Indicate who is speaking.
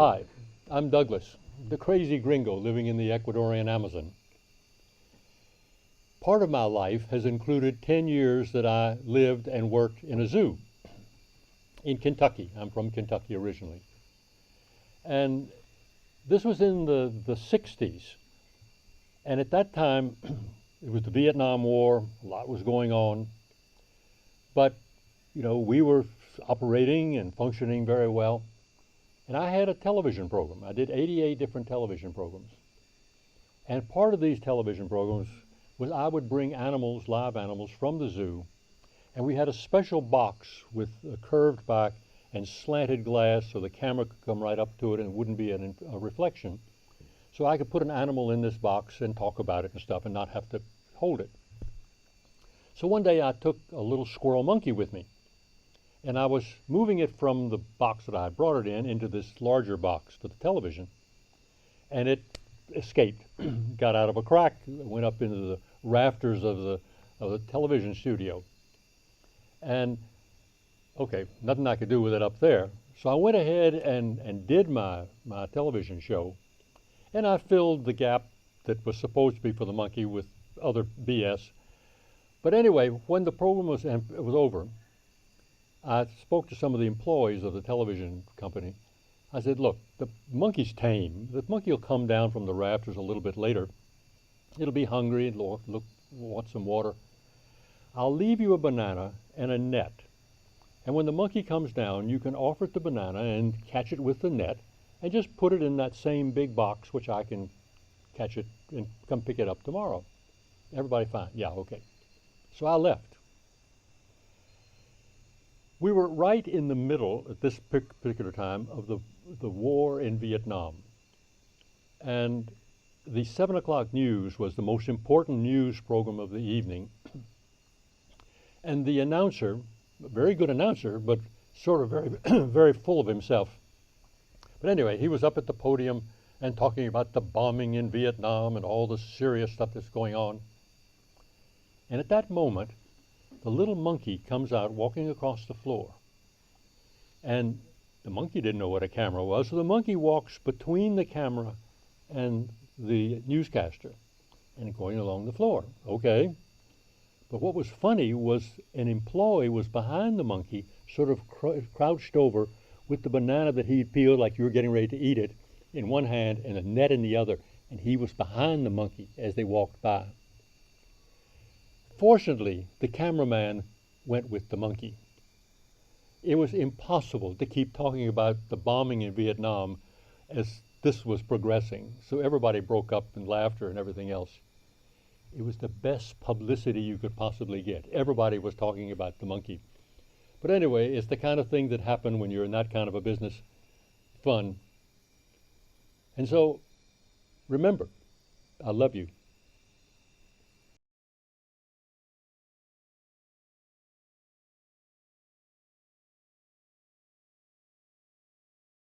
Speaker 1: Hi, I'm Douglas, the crazy gringo living in the Ecuadorian Amazon. Part of my life has included 10 years that I lived and worked in a zoo in Kentucky. I'm from Kentucky originally. And this was in the 60s. And at that time, it was the Vietnam War, a lot was going on. But, we were operating and functioning very well. And I had a television program. I did 88 different television programs. And part of these television programs was I would bring animals, live animals, from the zoo. And we had a special box with a curved back and slanted glass so the camera could come right up to it and it wouldn't be a reflection. So I could put an animal in this box and talk about it and stuff and not have to hold it. So one day I took a little squirrel monkey with me. And I was moving it from the box that I had brought it in into this larger box for the television. And it escaped, got out of a crack, went up into the rafters of the television studio. And, okay, nothing I could do with it up there. So I went ahead and did my television show. And I filled the gap that was supposed to be for the monkey with other BS. But anyway, when the program was over, I spoke to some of the employees of the television company. I said, look, the monkey's tame. The monkey will come down from the rafters a little bit later. It'll be hungry, it'll want some water. I'll leave you a banana and a net. And when the monkey comes down, you can offer it the banana and catch it with the net and just put it in that same big box, which I can catch it and come pick it up tomorrow. Everybody fine? Yeah, okay. So I left. We were right in the middle at this particular time of the war in Vietnam. And the 7 o'clock news was the most important news program of the evening. And the announcer, a very good announcer, but sort of very, very full of himself. But anyway, he was up at the podium and talking about the bombing in Vietnam and all the serious stuff that's going on. And at that moment, the little monkey comes out walking across the floor. And the monkey didn't know what a camera was, so the monkey walks between the camera and the newscaster and going along the floor. Okay. But what was funny was an employee was behind the monkey, sort of crouched over with the banana that he'd peeled like you were getting ready to eat it in one hand and a net in the other, and he was behind the monkey as they walked by. Fortunately, the cameraman went with the monkey. It was impossible to keep talking about the bombing in Vietnam as this was progressing, so everybody broke up in laughter and everything else. It was the best publicity you could possibly get. Everybody was talking about the monkey. But anyway, it's the kind of thing that happened when you're in that kind of a business. Fun. And so, remember, I love you.